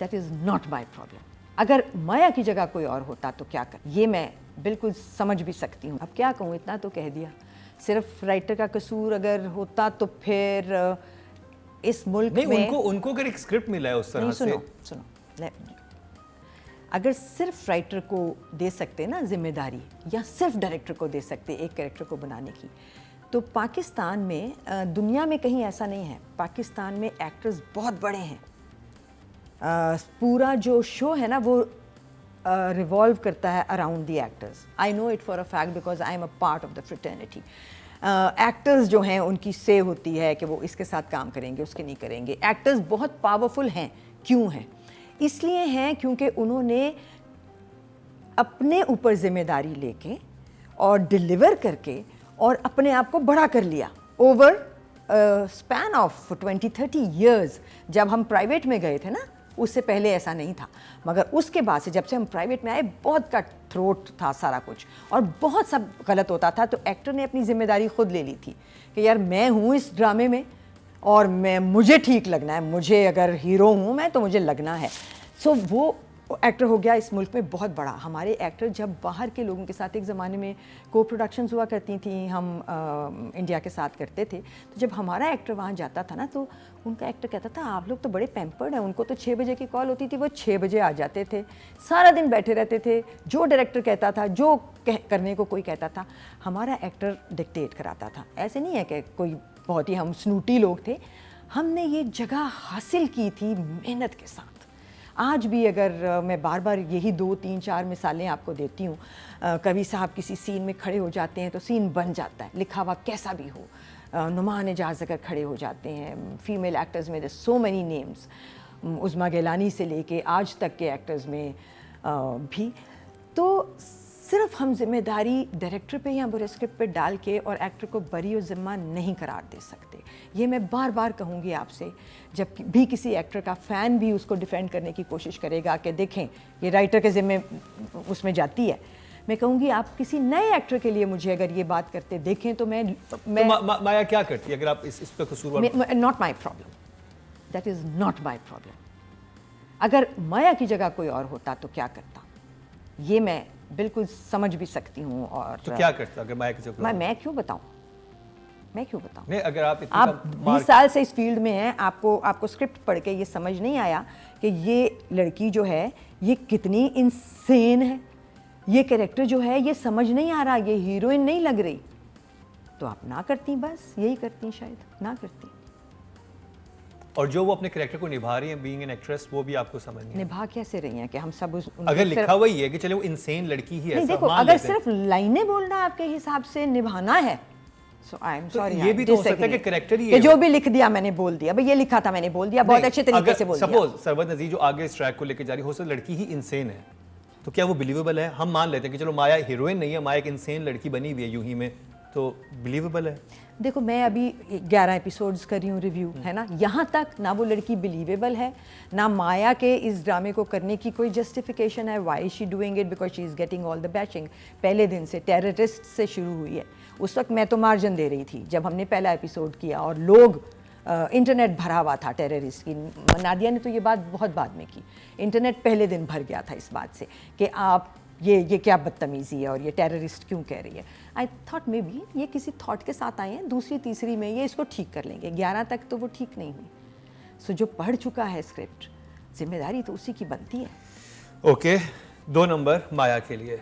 That is not my problem. अगर माया की जगह कोई और होता तो क्या कर, ये मैं बिल्कुल समझ भी सकती हूँ। अब क्या कहूँ, इतना तो कह दिया। सिर्फ राइटर का कसूर अगर होता तो फिर इस मुल्क नहीं, में उनको अगर एक स्क्रिप्ट मिला है उस तरह नहीं, से। सुनो, अगर सिर्फ राइटर को दे सकते ना जिम्मेदारी, या सिर्फ डायरेक्टर को दे सकते एक कैरेक्टर को बनाने की, तो पाकिस्तान में, दुनिया में कहीं ऐसा नहीं है। पाकिस्तान में एक्टर्स बहुत बड़े हैं। पूरा जो शो है ना वो रिवॉल्व करता है around the actors. I know it for a fact because I am a part of the fraternity. Actors जो हैं उनकी से होती है कि वो इसके साथ काम करेंगे, उसके नहीं करेंगे। एक्टर्स बहुत पावरफुल हैं। क्यों हैं? इसलिए हैं क्योंकि उन्होंने अपने ऊपर जिम्मेदारी लेके और डिलीवर करके और अपने आप को बड़ा कर लिया ओवर स्पैन ऑफ 20-30 ईयर्स। जब हम प्राइवेट में गए थे ना, उससे पहले ऐसा नहीं था, मगर उसके बाद से जब से हम प्राइवेट में आए, बहुत कट थ्रोट था सारा कुछ और बहुत सब गलत होता था। तो एक्टर ने अपनी जिम्मेदारी खुद ले ली थी कि यार मैं हूँ इस ड्रामे में और मुझे ठीक लगना है, मुझे अगर हीरो हूँ मैं तो मुझे लगना है। सो वो एक्टर हो गया इस मुल्क में बहुत बड़ा। हमारे एक्टर जब बाहर के लोगों के साथ, एक ज़माने में को प्रोडक्शंस हुआ करती थी, हम इंडिया के साथ करते थे, तो जब हमारा एक्टर वहाँ जाता था ना तो उनका एक्टर कहता था आप लोग तो बड़े पैम्पर्ड हैं। उनको तो 6 बजे की कॉल होती थी, वो 6 बजे आ जाते थे, सारा दिन बैठे रहते थे, जो डायरेक्टर कहता था, जो करने को कोई कहता था, हमारा एक्टर डिक्टेट कराता था। ऐसे नहीं है कि कोई बहुत ही हम स्नूटी लोग थे। हमने ये जगह हासिल की थी मेहनत के साथ। आज भी अगर मैं बार बार यही 2-3-4 मिसालें आपको देती हूँ, कभी साहब किसी सीन में खड़े हो जाते हैं तो सीन बन जाता है, लिखा हुआ कैसा भी हो। नुमान एजाज अगर खड़े हो जाते हैं, फीमेल एक्टर्स में सो मैनी नेम्स, उज़मा गिलानी से लेके आज तक के एक्टर्स में भी। तो सिर्फ हम जिम्मेदारी डायरेक्टर पे या बुरे स्क्रिप्ट पे डाल के और एक्टर को बरी और ज़िम्मा नहीं करार दे सकते। ये मैं बार बार कहूँगी आपसे। जब भी किसी एक्टर का फ़ैन भी उसको डिफेंड करने की कोशिश करेगा कि देखें ये राइटर के ज़िम्मे उसमें जाती है, मैं कहूँगी आप किसी नए एक्टर के लिए मुझे अगर ये बात करते देखें तो मैं माया क्या करती है अगर आप इस पे कसूरवार? Not my problem, that is not my problem. अगर माया की जगह कोई और होता तो क्या करता, ये मैं बिल्कुल समझ भी सकती हूँ। और तो क्या करता अगर माया की जगह? मैं क्यों बताऊँ, मैं क्यों बताऊँ? नहीं, अगर आप 20 साल से इस फील्ड में हैं, आपको स्क्रिप्ट पढ़ के ये समझ नहीं आया कि ये लड़की जो है ये कितनी इंसेन है, ये कैरेक्टर जो है ये समझ नहीं आ रहा, ये हीरोइन नहीं लग रही, तो आप ना करती, बस यही करती, शायद ना करती। और जो वो अपने कैरेक्टर को निभा रही हैं बीइंग एन एक्ट्रेस, वो भी आपको समझ नहीं निभा कैसे रही हैं कि हम सब अगर लिखा हुआ ही है कि चले वो इंसेन लड़की ही है, नहीं, देखो अगर सिर्फ लाइनें बोलना आपके हिसाब से निभाना है, सो आई एम सॉरी, ये भी तो हो सकता है कि कैरेक्टर ही है, जो भी लिख दिया मैंने बोल दिया, भाई ये लिखा था मैंने बोल दिया, बहुत अच्छे तरीके से बोल दिया। सपोज सरवत नज़ीर जो आगे इस ट्रैक को लेकर जा रही, हो सकता लड़की ही इंसेन है, तो क्या वो बिलीवेबल है? हम मान लेते हैं कि चलो माया हीरोइन नहीं है, माया एक इंसेन लड़की बनी हुई है यूं ही में, तो बिलीवेबल है? देखो मैं अभी 11 एपिसोड्स कर रही हूँ रिव्यू, है ना, यहाँ तक ना वो लड़की बिलीवेबल है, ना माया के इस ड्रामे को करने की कोई जस्टिफिकेशन है। Why she doing it? Because she is getting all the batching. पहले दिन से टेररिस्ट से शुरू हुई है। उस वक्त मैं तो मार्जिन दे रही थी जब हमने पहला एपिसोड किया, और लोग इंटरनेट भरा हुआ था टेररिस्ट की। नादिया ने तो ये बात बहुत बाद में की। इंटरनेट पहले दिन भर गया था इस बात से कि आप ये क्या बदतमीज़ी है और ये टेररिस्ट क्यों कह रही है। आई थॉट मे बी ये किसी थॉट के साथ आए हैं, दूसरी तीसरी में ये इसको ठीक कर लेंगे। 11 तक तो वो ठीक नहीं हुई। सो जो पढ़ चुका है स्क्रिप्ट, जिम्मेदारी तो उसी की बनती है। ओके, 2 नंबर माया के लिए।